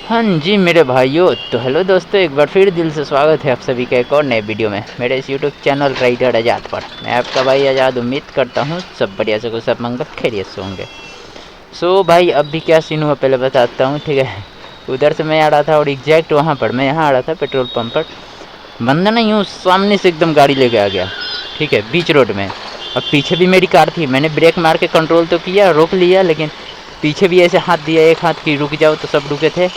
हाँ जी मेरे भाइयों, तो हेलो दोस्तों, एक बार फिर दिल से स्वागत है आप सभी का एक और नए वीडियो में मेरे इस यूट्यूब चैनल राइडर आज़ाद पर। मैं आपका भाई आज़ाद, उम्मीद करता हूँ सब बढ़िया से, सब मंगल खैरियत से होंगे। सो भाई अब भी क्या सीन हुआ पहले बताता हूँ, ठीक है। उधर से मैं आ रहा था और एग्जैक्ट वहाँ पर मैं यहाँ आ रहा था पेट्रोल पंप पर। बंदा ना यूँ सामने से एकदम गाड़ी लेके आ गया, ठीक है, बीच रोड में। अब पीछे भी मेरी कार थी, मैंने ब्रेक मार के कंट्रोल तो किया, रोक लिया, लेकिन पीछे भी ऐसे हाथ दिया, एक हाथ की रुक जाओ, तो सब रुके थे।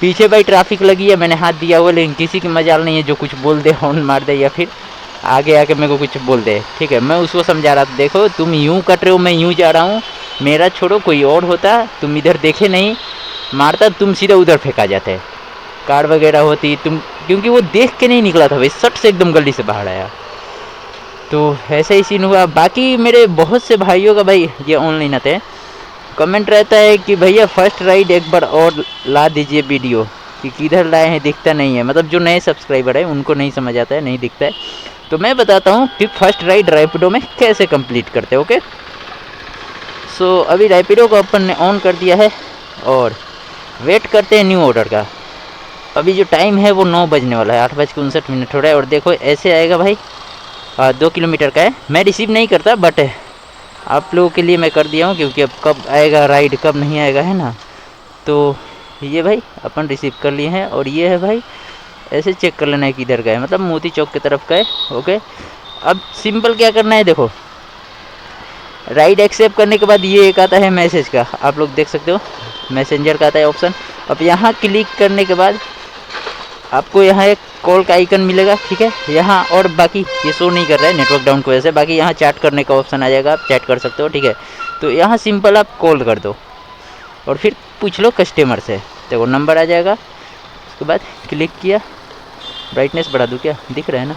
पीछे भाई ट्रैफिक लगी है, मैंने हाथ दिया हुआ, लेकिन किसी की मजाल नहीं है जो कुछ बोल दे, हॉर्न मार दे या फिर आगे आके मेरे को कुछ बोल दे, ठीक है। मैं उसको समझा रहा था, देखो तुम यूं कट रहे हो, मैं यूं जा रहा हूँ, मेरा छोड़ो, कोई और होता, तुम इधर देखे नहीं, मारता, तुम सीधा उधर फेंका जाते, कार वगैरह होती तुम, क्योंकि वो देख के नहीं निकला था भाई, सट से एकदम गली से बाहर आया। तो ऐसा ही सीन हुआ। बाकी मेरे बहुत से भाइयों का भाई ये ऑनलाइन आते हैं, कमेंट रहता है कि भैया फर्स्ट राइड एक बार और ला दीजिए वीडियो, कि किधर लाए हैं दिखता नहीं है, मतलब जो नए सब्सक्राइबर है उनको नहीं समझ आता है, नहीं दिखता है। तो मैं बताता हूँ कि फर्स्ट राइड रैपिडो में कैसे कंप्लीट करते हैं, ओके। सो अभी रैपिडो को अपन ने ऑन कर दिया है और वेट करते हैं न्यू ऑर्डर का। अभी जो टाइम है वो 9 बजने वाला है, 8:59 हो रहा है। और देखो ऐसे आएगा भाई, 2 किलोमीटर का है। मैं रिसीव नहीं करता, बट आप लोगों के लिए मैं कर दिया हूँ, क्योंकि अब कब आएगा राइड कब नहीं आएगा, है ना। तो ये भाई अपन रिसीव कर लिए हैं, और ये है भाई, ऐसे चेक कर लेना है कि इधर का है, मतलब मोती चौक की तरफ का है, ओके। अब सिंपल क्या करना है, देखो राइड एक्सेप्ट करने के बाद ये एक आता है मैसेज का, आप लोग देख सकते हो, मैसेंजर का आता है ऑप्शन। अब यहाँ क्लिक करने के बाद आपको यहाँ एक कॉल का आइकन मिलेगा, ठीक है यहाँ। और बाकी ये शो नहीं कर रहा है नेटवर्क डाउन की वजह से, बाकी यहाँ चैट करने का ऑप्शन आ जाएगा, आप चैट कर सकते हो, ठीक है। तो यहाँ सिंपल आप कॉल कर दो और फिर पूछ लो कस्टमर से, देखो नंबर आ जाएगा। उसके बाद क्लिक किया, ब्राइटनेस बढ़ा दूँ क्या, दिख रहा है ना।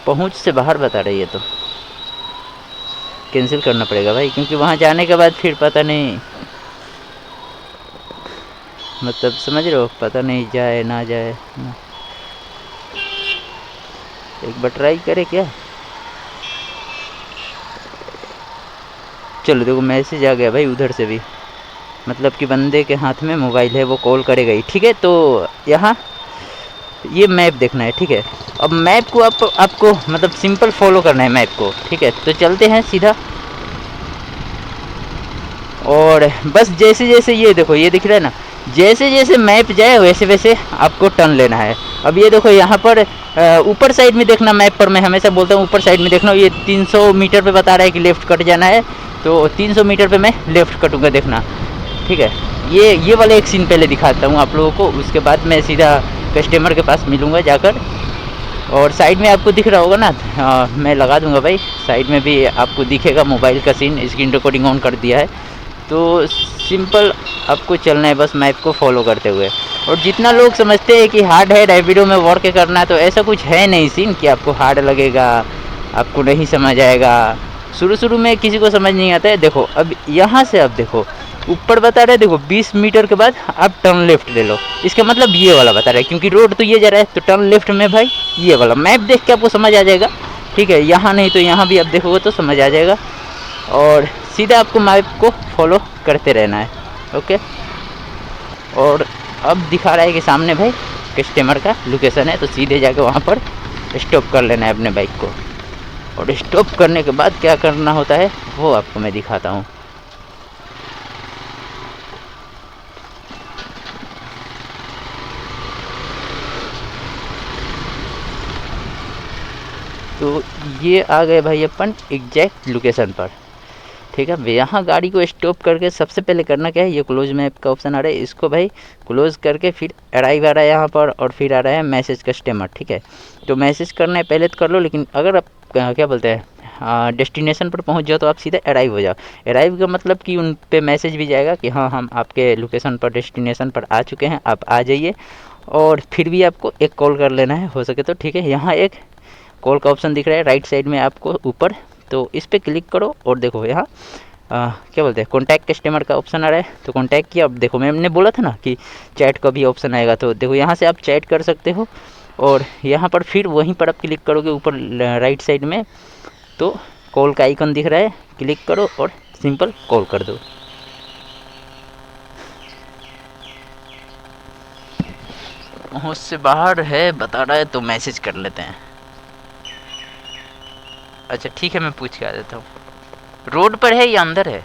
पहुँच से बाहर बता रही है, तो कैंसिल करना पड़ेगा भाई, क्योंकि वहाँ जाने के बाद फिर पता नहीं, मतलब समझ रहे हो, पता नहीं जाए ना जाए ना। एक बार ट्राई करे क्या, चलो देखो मैसेज आ गया भाई उधर से भी, मतलब कि बंदे के हाथ में मोबाइल है, वो कॉल करेगा ही, ठीक है। तो यहाँ ये मैप देखना है, ठीक है। अब मैप को आपको मतलब सिंपल फॉलो करना है मैप को, ठीक है। तो चलते हैं सीधा, और बस जैसे जैसे ये देखो ये दिख रहा है ना, जैसे जैसे मैप जाए वैसे वैसे आपको टर्न लेना है। अब ये देखो यहाँ पर ऊपर साइड में देखना, मैप पर मैं हमेशा बोलता हूँ ऊपर साइड में देखना। ये 300 मीटर पे बता रहा है कि लेफ़्ट कट जाना है, तो 300 मीटर पे मैं लेफ़्ट कटूँगा, देखना, ठीक है। ये वाला एक सीन पहले दिखाता हूँ आप लोगों को, उसके बाद मैं सीधा कस्टमर के पास मिलूँगा जाकर। और साइड में आपको दिख रहा होगा ना, मैं लगा दूंगा भाई, साइड में भी आपको दिखेगा मोबाइल का सीन, स्क्रीन रिकॉर्डिंग ऑन कर दिया है। तो सिंपल आपको चलना है बस मैप को फॉलो करते हुए। और जितना लोग समझते हैं कि हार्ड है रैपिडो में वर्क करना, तो ऐसा कुछ है नहीं सीन कि आपको हार्ड लगेगा, आपको नहीं समझ आएगा। शुरू शुरू में किसी को समझ नहीं आता है। देखो अब यहाँ से आप देखो ऊपर बता रहे, देखो 20 मीटर के बाद आप टर्न लेफ्ट ले लो, इसका मतलब ये वाला बता रहा है, क्योंकि रोड तो ये जा रहा है, तो टर्न लेफ्ट में भाई ये वाला। मैप देख के आपको समझ आ जाएगा, ठीक है। यहाँ नहीं तो यहाँ भी आप देखोगे तो समझ आ जाएगा, और सीधा आपको मैप को फॉलो करते रहना है, ओके। और अब दिखा रहा है कि सामने भाई कस्टमर का लोकेशन है, तो सीधे जाके वहाँ पर स्टॉप कर लेना है अपने बाइक को। और स्टॉप करने के बाद क्या करना होता है वो आपको मैं दिखाता हूँ। तो ये आ गए भाई अपन एग्जैक्ट लोकेशन पर, ठीक है। यहाँ गाड़ी को स्टॉप करके सबसे पहले करना क्या है, ये क्लोज मैप का ऑप्शन आ रहा है, इसको भाई क्लोज करके फिर अराइव आ रहा है यहाँ पर, और फिर आ रहा है मैसेज कस्टमर, ठीक है। तो मैसेज करना है पहले तो कर लो, लेकिन अगर आप क्या बोलते हैं डेस्टिनेशन पर पहुँच जाओ तो आप सीधे अराइव हो जाओ। अराइव का मतलब कि उन पे मैसेज भी जाएगा कि हाँ हम आपके लोकेशन पर, डेस्टिनेशन पर आ चुके हैं, आप आ जाइए। और फिर भी आपको एक कॉल कर लेना है हो सके तो, ठीक है। यहाँ एक कॉल का ऑप्शन दिख रहा है राइट साइड में आपको ऊपर, तो इस पर क्लिक करो और देखो यहाँ क्या बोलते हैं कॉन्टैक्ट कस्टमर का ऑप्शन आ रहा है, तो कॉन्टैक्ट किया। अब देखो मैंने बोला था ना कि चैट का भी ऑप्शन आएगा, तो देखो यहाँ से आप चैट कर सकते हो, और यहाँ पर फिर वहीं पर आप क्लिक करोगे ऊपर राइट साइड में, तो कॉल का आइकन दिख रहा है, क्लिक करो और सिंपल कॉल कर दो। उससे बाहर है बता रहा है तो मैसेज कर लेते हैं। अच्छा ठीक है, मैं पूछ के आ देता हूँ। रोड पर है या अंदर है?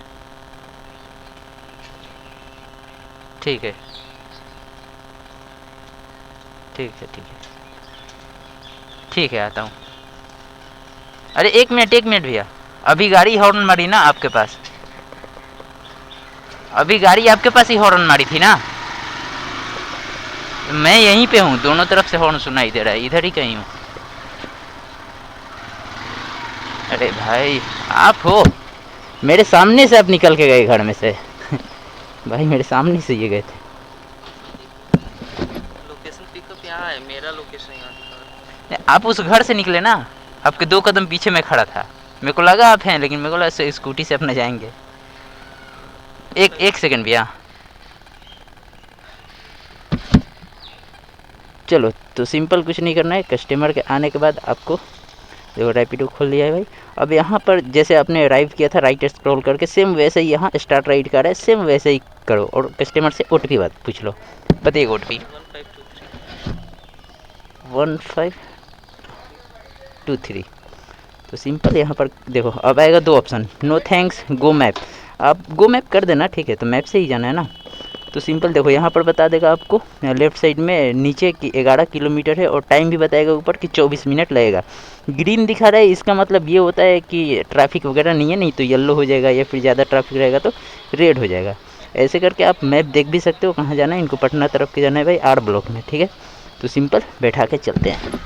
ठीक है ठीक है ठीक है ठीक है, आता हूँ। अरे एक मिनट भैया, अभी गाड़ी हॉर्न मारी ना आपके पास? अभी गाड़ी आपके पास ही हॉर्न मारी थी ना? मैं यहीं पे हूँ, दोनों तरफ से हॉर्न सुनाई दे रहा है, इधर ही कहीं हूँ। अरे भाई आप हो? मेरे सामने से आप निकल के गए घर में से भाई मेरे सामने से ये गए थे। लोकेशन पिकअप यहाँ है, मेरा लोकेशन यहाँ दिखा। आप उस घर से निकले ना, आपके 2 कदम पीछे मैं खड़ा था, मेरे को लगा आप हैं, लेकिन मेरे को लगा स्कूटी से अपने जाएंगे। एक सेकंड भैया। चलो तो सिंपल कुछ नहीं करना है, कस्टमर के आने के बाद आपको देखो रैपिडो खोल लिया है भाई। अब यहाँ पर जैसे आपने अराइव किया था राइट स्क्रॉल करके, सेम वैसे ही यहाँ स्टार्ट राइड का रहा है, सेम वैसे ही करो और कस्टमर से OTP बात पूछ लो। बताइए OTP 1523। तो सिंपल यहाँ पर देखो अब आएगा 2 ऑप्शन, नो थैंक्स, गो मैप। आप गो मैप कर देना, ठीक है, तो मैप से ही जाना है ना। तो सिंपल देखो यहाँ पर बता देगा आपको लेफ़्ट साइड में नीचे की 11 किलोमीटर है और टाइम भी बताएगा ऊपर कि 24 मिनट लगेगा। ग्रीन दिखा रहा है, इसका मतलब ये होता है कि ट्रैफिक वगैरह नहीं है, नहीं तो येलो हो जाएगा या फिर ज़्यादा ट्रैफिक रहेगा तो रेड हो जाएगा। ऐसे करके आप मैप देख भी सकते हो कहाँ जाना है। इनको पटना तरफ के जाना है भाई, R ब्लॉक में, ठीक है। तो सिंपल बैठा के चलते हैं।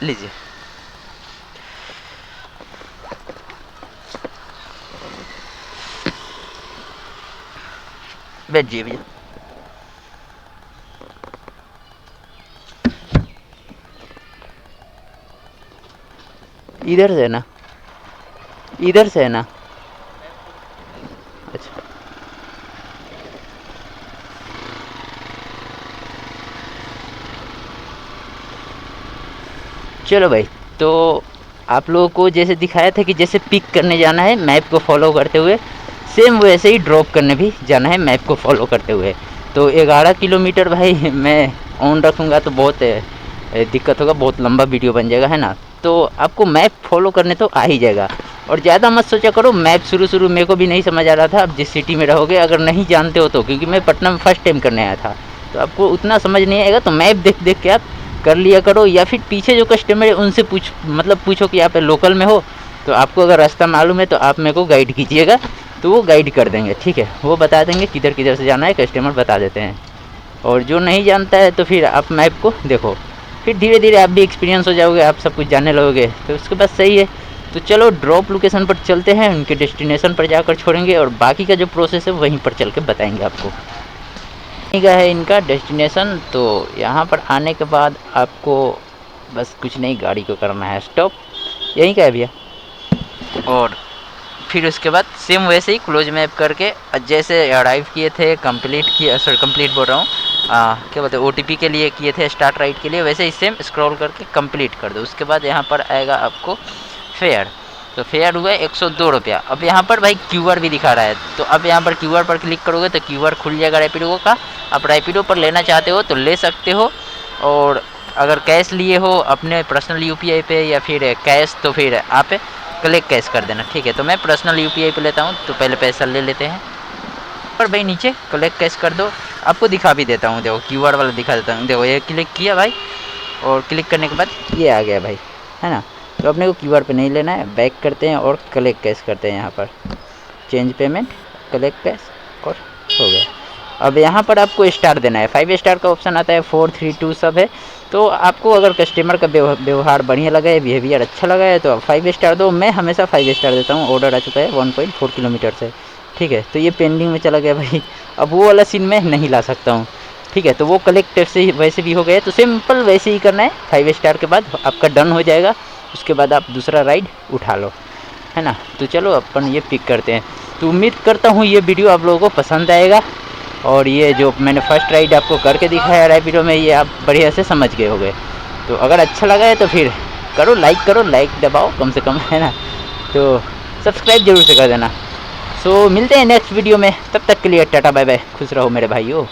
लीजिए, बैठिए भैया। इधर से है ना? इधर से है ना? अच्छा चलो भाई, तो आप लोगों को जैसे दिखाया था कि जैसे पिक करने जाना है मैप को फॉलो करते हुए, सेम वैसे ही ड्रॉप करने भी जाना है मैप को फॉलो करते हुए। तो 11 किलोमीटर भाई मैं ऑन रखूँगा तो बहुत दिक्कत होगा, बहुत लंबा वीडियो बन जाएगा, है ना। तो आपको मैप फॉलो करने तो आ ही जाएगा और ज़्यादा मत सोचा करो। मैप शुरू मेरे को भी नहीं समझ आ रहा था। अब जिस सिटी में रहोगे अगर नहीं जानते हो तो, क्योंकि मैं पटना में फर्स्ट टाइम करने आया था, तो आपको उतना समझ नहीं आएगा। तो मैप देख के आप कर लिया करो, या फिर पीछे जो कस्टमर है उनसे पूछो कि आप लोकल में हो, तो आपको अगर रास्ता मालूम है तो आप मेरे को गाइड कीजिएगा, तो वो गाइड कर देंगे, ठीक है। वो बता देंगे किधर किधर से जाना है, कस्टमर बता देते हैं। और जो नहीं जानता है तो फिर आप मैप को देखो, फिर धीरे धीरे आप भी एक्सपीरियंस हो जाओगे, आप सब कुछ जानने लगोगे, तो उसके बाद सही है। तो चलो ड्रॉप लोकेशन पर चलते हैं, उनके डेस्टिनेशन पर जाकर छोड़ेंगे और बाकी का जो प्रोसेस है वहीं पर चल के बताएंगे आपको। यहीं का है इनका डेस्टिनेशन। तो यहाँ पर आने के बाद आपको बस कुछ नहीं, गाड़ी को करना है स्टॉप। यहीं का है भैया। और फिर उसके बाद सेम वैसे ही क्लोज मैप करके जैसे अराइव किए थे, कंप्लीट किया, सॉरी कंप्लीट बोल रहा हूँ, क्या बोलते हैं, OTP के लिए किए थे स्टार्ट राइड के लिए, वैसे ही सेम स्क्रॉल करके कंप्लीट कर दो। उसके बाद यहाँ पर आएगा आपको फेयर। तो फेयर हुआ 102 रुपया। अब यहाँ पर भाई QR भी दिखा रहा है, तो अब यहाँ पर QR पर क्लिक करोगे तो QR खुल जाएगा रैपिडो का। आप रैपिडो पर लेना चाहते हो तो ले सकते हो, और अगर कैश लिए हो अपने पर्सनल UPI पे या फिर कैश, तो फिर आप कलेक्ट कैश कर देना, ठीक है। तो मैं पर्सनल UPI पे लेता हूँ, तो पहले पैसा ले लेते हैं। पर भाई नीचे कलेक्ट कैश कर दो, आपको दिखा भी देता हूँ, देखो QR वाला दिखा देता हूँ। देखो ये क्लिक किया भाई, और क्लिक करने के बाद ये आ गया भाई, है ना। तो अपने को QR पे नहीं लेना है, बैक करते हैं और कलेक्ट कैश करते हैं। यहाँ पर चेंज पेमेंट, कलेक्ट कैश, और हो गया। अब यहाँ पर आपको स्टार देना है, 5 स्टार का ऑप्शन आता है, 4 3 2 सब है। तो आपको अगर कस्टमर का व्यवहार बढ़िया लगा है, बिहेवियर अच्छा लगा है, तो आप 5 स्टार दो। मैं हमेशा 5 स्टार देता हूँ। ऑर्डर आ चुका है 1.4 किलोमीटर से, ठीक है। तो ये पेंडिंग में चला गया भाई, अब वो वाला सीन मैं नहीं ला सकता हूँ, ठीक है। तो वो कलेक्ट से वैसे भी हो गया, तो सिंपल वैसे ही करना है। 5 स्टार के बाद आपका डन हो जाएगा, उसके बाद आप दूसरा राइड उठा लो, है ना। तो चलो अपन ये पिक करते हैं। तो उम्मीद करता हूँ ये वीडियो आप लोगों को पसंद आएगा। और ये जो मैंने फर्स्ट राइड आपको करके दिखाया रैपिडो में, ये आप बढ़िया से समझ गए होंगे। तो अगर अच्छा लगा है तो फिर करो, लाइक दबाओ कम से कम, है ना। तो सब्सक्राइब जरूर से कर देना। सो मिलते हैं नेक्स्ट वीडियो में, तब तक के लिए टाटा बाय बाय, खुश रहो मेरे भाइयों।